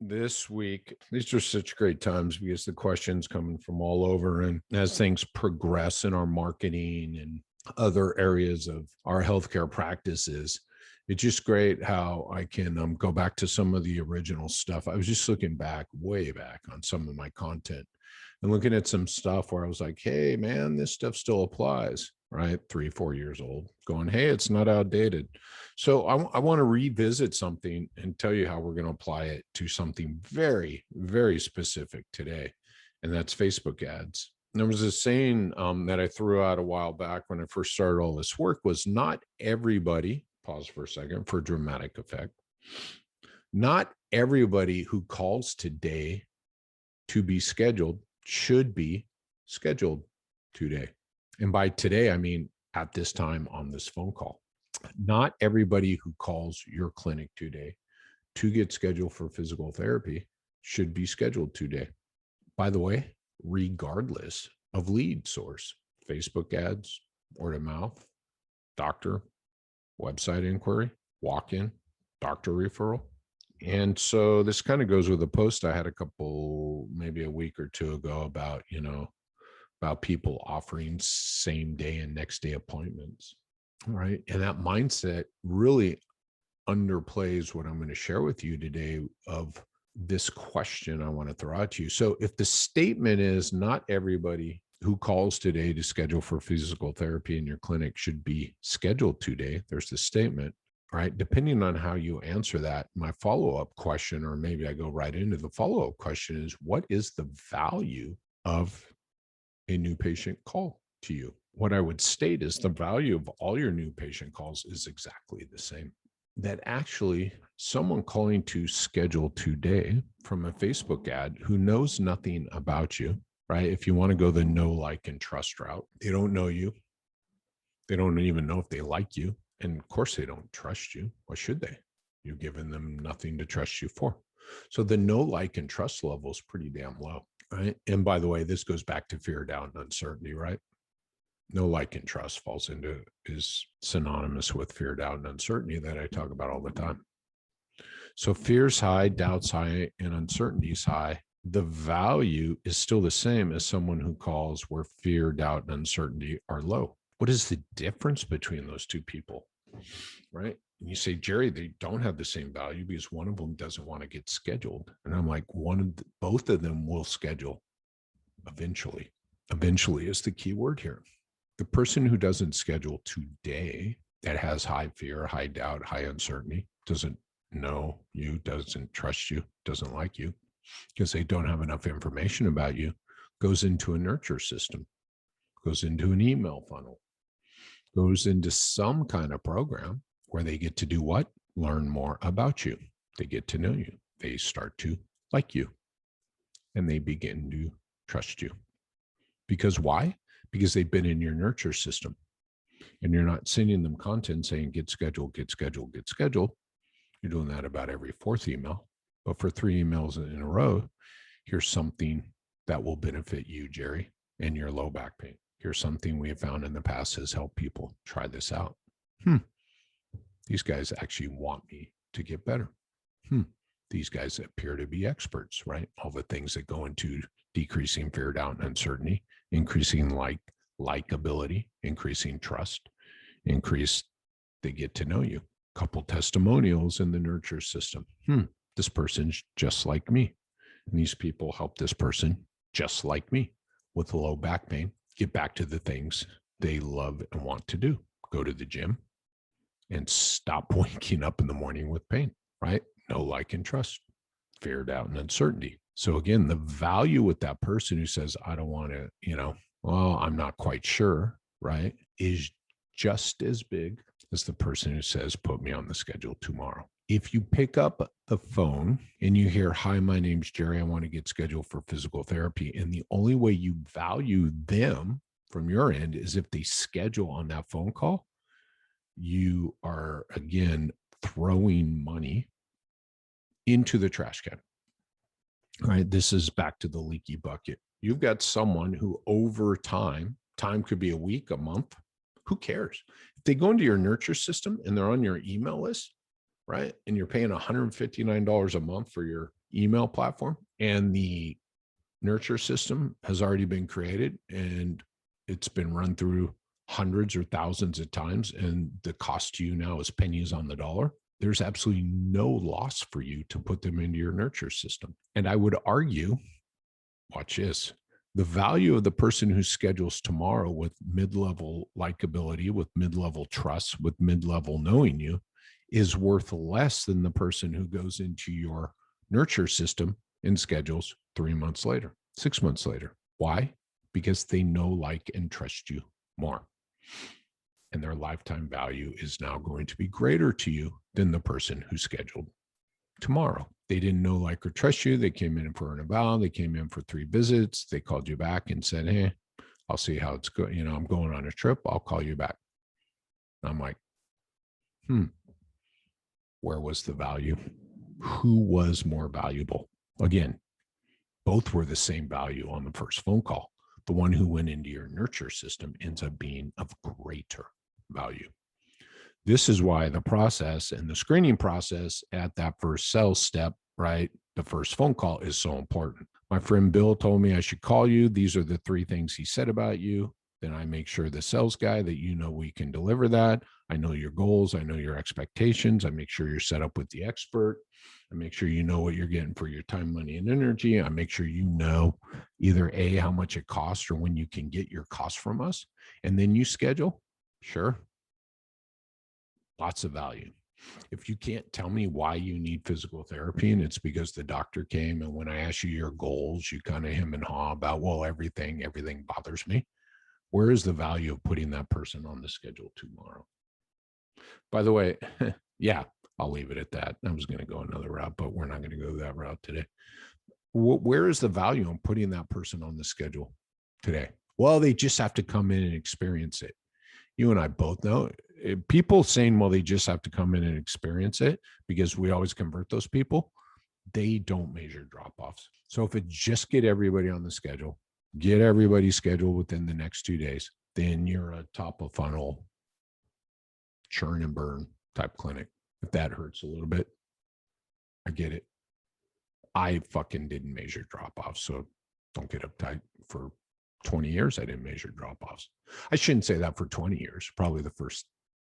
this week, these are such great times because the questions coming from all over, and as things progress in our marketing and other areas of our healthcare practices, it's just great how I can go back to some of the original stuff. I was just looking back, way back on some of my content and looking at some stuff where I was like, hey, man, this stuff still applies, right? 3-4 years old, going, hey, it's not outdated. So I want to revisit something and tell you how we're going to apply it to something very, very specific today. And that's Facebook ads. There was a saying that I threw out a while back when I first started all this work was not everybody, pause for a second for dramatic effect, not everybody who calls today to be scheduled should be scheduled today. And by today, I mean at this time on this phone call. Not everybody who calls your clinic today to get scheduled for physical therapy should be scheduled today. By the way, regardless of lead source, Facebook ads, word of mouth, doctor, website inquiry, walk-in, doctor referral. And so this kind of goes with a post I had maybe a week or two ago about, about people offering same day and next day appointments, right? And that mindset really underplays what I'm going to share with you today of this question I want to throw out to you. So if the statement is not everybody who calls today to schedule for physical therapy in your clinic should be scheduled today, there's the statement, right? Depending on how you answer that, my follow-up question, or maybe I go right into the follow-up question, is what is the value of a new patient call to you? What I would state is the value of all your new patient calls is exactly the same. That actually someone calling to schedule today from a Facebook ad who knows nothing about you, right? If you want to go the know, like, and trust route, they don't know you. They don't even know if they like you. And of course, they don't trust you. Why should they? You've given them nothing to trust you for. So the know, like, and trust level is pretty damn low, right? And by the way, this goes back to fear, doubt, and uncertainty, right? No, like, and trust is synonymous with fear, doubt, and uncertainty that I talk about all the time. So fear's high, doubt's high, and uncertainty's high. The value is still the same as someone who calls where fear, doubt, and uncertainty are low. What is the difference between those two people, right? And you say, Jerry, they don't have the same value because one of them doesn't want to get scheduled. And I'm like, both of them will schedule eventually. Eventually is the key word here. The person who doesn't schedule today, that has high fear, high doubt, high uncertainty, doesn't know you, doesn't trust you, doesn't like you, because they don't have enough information about you, goes into a nurture system, goes into an email funnel, goes into some kind of program where they get to do what? Learn more about you. They get to know you. They start to like you, and they begin to trust you. Because why? Because they've been in your nurture system, and you're not sending them content saying, get scheduled, get scheduled, get scheduled. You're doing that about every fourth email. But for 3 emails in a row, here's something that will benefit you, Jerry, and your low back pain. Here's something we have found in the past has helped people. Try this out. These guys actually want me to get better. These guys appear to be experts, right? All the things that go into decreasing fear, doubt, and uncertainty, increasing likability, increasing trust, they get to know you. Couple testimonials in the nurture system. This person's just like me. And these people help this person just like me with low back pain get back to the things they love and want to do. Go to the gym and stop waking up in the morning with pain, right? Know, like, and trust, fear, doubt, and uncertainty. So again, the value with that person who says, I don't want to, well, I'm not quite sure, right, is just as big as the person who says, put me on the schedule tomorrow. If you pick up the phone and you hear, hi, my name's Jerry, I want to get scheduled for physical therapy. And the only way you value them from your end is if they schedule on that phone call, you are, again, throwing money into the trash can. All right, this is back to the leaky bucket. You've got someone who over time could be a week, a month, who cares? If they go into your nurture system and they're on your email list, right, and you're paying $159 a month for your email platform, and the nurture system has already been created and it's been run through hundreds or thousands of times, and the cost to you now is pennies on the dollar, there's absolutely no loss for you to put them into your nurture system. And I would argue, watch this, the value of the person who schedules tomorrow with mid-level likability, with mid-level trust, with mid-level knowing you is worth less than the person who goes into your nurture system and schedules 3 months later, 6 months later. Why? Because they know, like, and trust you more. And their lifetime value is now going to be greater to you than the person who scheduled tomorrow. They didn't know, like, or trust you. They came in for an eval. They came in for 3 visits. They called you back and said, hey, I'll see how it's going. I'm going on a trip. I'll call you back. I'm like, where was the value? Who was more valuable? Again, both were the same value on the first phone call. The one who went into your nurture system ends up being of greater value. This is why the process and the screening process at that first sales step, right? The first phone call is so important. My friend Bill told me I should call you. These are the 3 things he said about you. Then I make sure the sales guy that we can deliver that. I know your goals. I know your expectations. I make sure you're set up with the expert. I make sure you know what you're getting for your time, money, and energy. I make sure you know either A, how much it costs or when you can get your costs from us. And then you schedule. Sure. Lots of value. If you can't tell me why you need physical therapy and it's because the doctor came and when I ask you your goals, you kind of hem and haw about, well, everything bothers me. Where is the value of putting that person on the schedule tomorrow? By the way, yeah, I'll leave it at that. I was going to go another route, but we're not going to go that route today. Where is the value in putting that person on the schedule today? Well, they just have to come in and experience it. You and I both know people saying, well, they just have to come in and experience it because we always convert those people. They don't measure drop-offs. So if it just get everybody on the schedule, get everybody scheduled within the next 2 days, then you're a top of funnel churn and burn type clinic. If that hurts a little bit, I get it. I fucking didn't measure drop-offs, so don't get uptight. For 20 years, I didn't measure drop-offs. I shouldn't say that for 20 years. Probably the first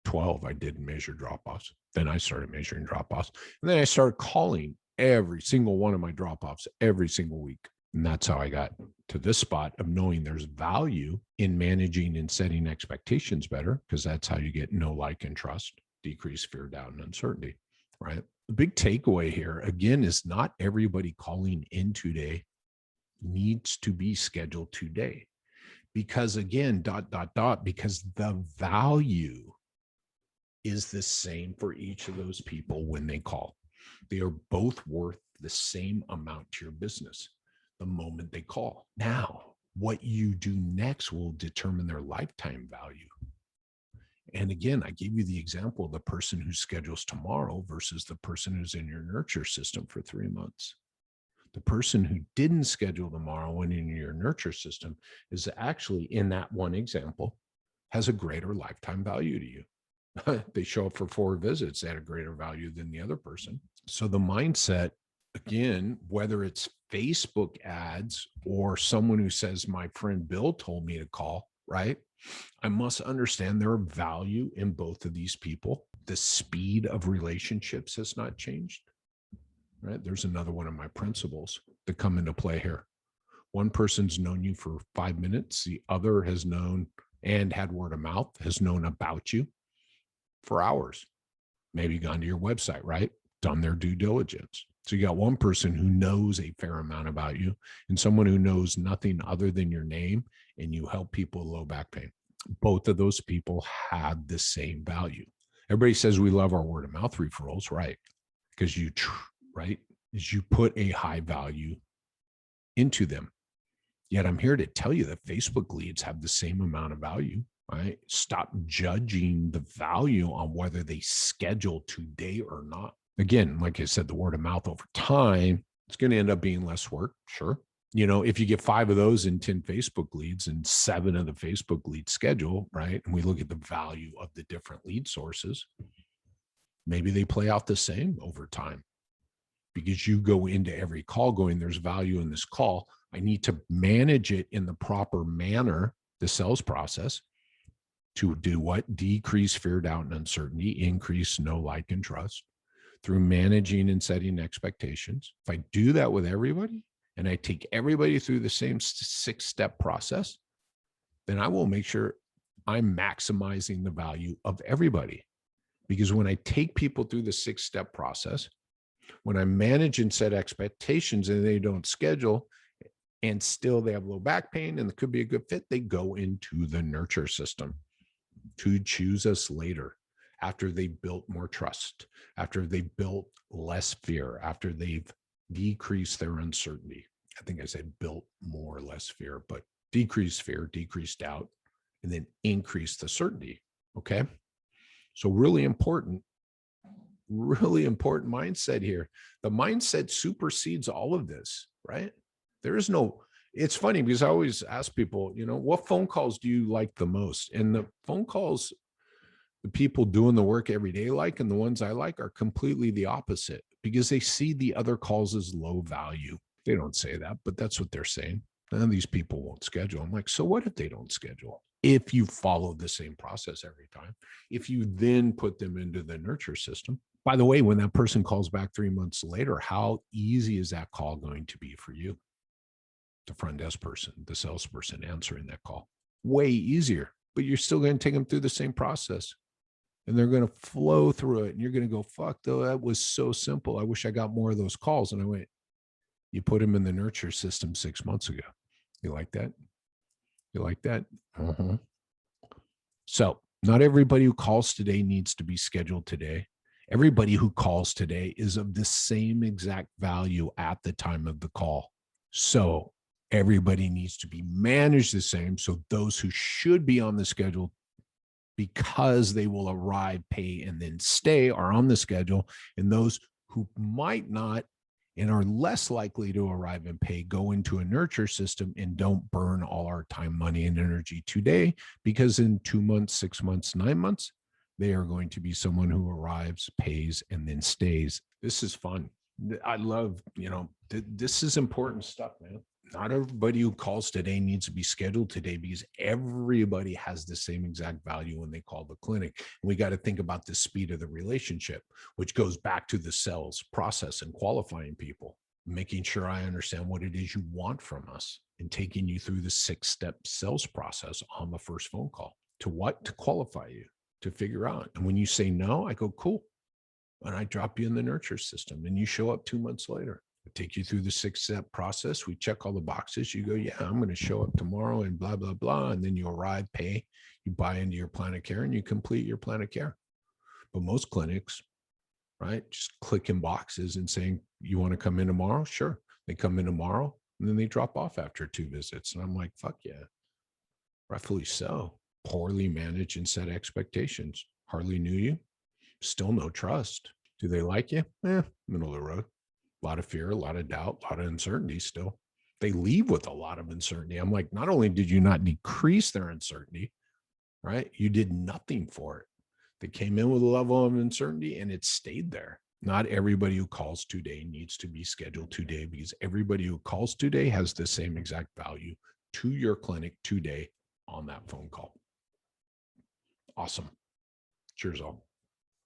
12, I didn't measure drop-offs. Then I started measuring drop-offs. And then I started calling every single one of my drop-offs every single week. And that's how I got to this spot of knowing there's value in managing and setting expectations better, because that's how you get know, like, and trust, decrease fear, doubt, and uncertainty, right? The big takeaway here, again, is not everybody calling in today needs to be scheduled today. Because again, because the value is the same for each of those people when they call. They are both worth the same amount to your business the moment they call. Now, what you do next will determine their lifetime value. And again, I gave you the example of the person who schedules tomorrow versus the person who's in your nurture system for 3 months. The person who didn't schedule tomorrow when in your nurture system is actually, in that one example, has a greater lifetime value to you. They show up for 4 visits at a greater value than the other person. So the mindset, again, whether it's Facebook ads or someone who says, my friend Bill told me to call, right? I must understand there are value in both of these people. The speed of relationships has not changed, right? There's another one of my principles that come into play here. One person's known you for 5 minutes. The other has known and had word of mouth, has known about you for hours, maybe gone to your website, right? Done their due diligence. So you got one person who knows a fair amount about you and someone who knows nothing other than your name, and you help people with low back pain. Both of those people have the same value. Everybody says we love our word of mouth referrals, right? Because you put a high value into them. Yet I'm here to tell you that Facebook leads have the same amount of value. Right? Stop judging the value on whether they schedule today or not. Again, like I said, the word of mouth over time, it's going to end up being less work. Sure. If you get 5 of those in 10 Facebook leads and 7 of the Facebook leads schedule, right? And we look at the value of the different lead sources, maybe they play out the same over time. because you go into every call going, there's value in this call. I need to manage it in the proper manner, the sales process, to do what? Decrease fear, doubt, and uncertainty, increase know, like, and trust through managing and setting expectations. If I do that with everybody and I take everybody through the same 6-step process, then I will make sure I'm maximizing the value of everybody. Because when I take people through the 6-step process, when I manage and set expectations and they don't schedule and still they have low back pain and it could be a good fit, they go into the nurture system to choose us later, after they built more trust, after they built less fear, after they've decreased their uncertainty. I think I said built more or less fear, but decrease fear, decrease doubt, and then increase the certainty. Okay. So really important mindset here. The mindset supersedes all of this, right? There is no, it's funny because I always ask people, what phone calls do you like the most? And the phone calls the people doing the work every day like, and the ones I like, are completely the opposite, because they see the other calls as low value. They don't say that, but that's what they're saying. None of these people won't schedule. I'm like, so what if they don't schedule? If you follow the same process every time, if you then put them into the nurture system. By the way, when that person calls back 3 months later, how easy is that call going to be for you? The front desk person, the salesperson answering that call, way easier, but you're still going to take them through the same process. And they're going to flow through it. And you're going to go, fuck, though, that was so simple. I wish I got more of those calls. And I went, you put them in the nurture system 6 months ago. You like that? You like that? Uh-huh. So not everybody who calls today needs to be scheduled today. Everybody who calls today is of the same exact value at the time of the call. So everybody needs to be managed the same. So those who should be on the schedule, because they will arrive, pay, and then stay, are on the schedule. And those who might not and are less likely to arrive and pay go into a nurture system and don't burn all our time, money, and energy today, because in 2 months, 6 months, 9 months, they are going to be someone who arrives, pays, and then stays. This is fun. I love, this is important stuff, man. Not everybody who calls today needs to be scheduled today, because everybody has the same exact value when they call the clinic. And we got to think about the speed of the relationship, which goes back to the sales process and qualifying people, making sure I understand what it is you want from us, and taking you through the 6-step sales process on the first phone call. To what? To qualify you, to figure out. And when you say no, I go, cool. And I drop you in the nurture system, and you show up 2 months later. I take you through the 6-step process. We check all the boxes. You go, yeah, I'm going to show up tomorrow and blah, blah, blah. And then you arrive, pay, you buy into your plan of care, and you complete your plan of care. But most clinics, right, just clicking boxes and saying, you want to come in tomorrow? Sure. They come in tomorrow, and then they drop off after 2 visits. And I'm like, fuck yeah. Rightfully so. Poorly managed and set expectations. Hardly knew you. Still no trust. Do they like you? Middle of the road. A lot of fear, a lot of doubt, a lot of uncertainty still. They leave with a lot of uncertainty. I'm like, not only did you not decrease their uncertainty, right? You did nothing for it. They came in with a level of uncertainty and it stayed there. Not everybody who calls today needs to be scheduled today, because everybody who calls today has the same exact value to your clinic today on that phone call. Awesome. Cheers all.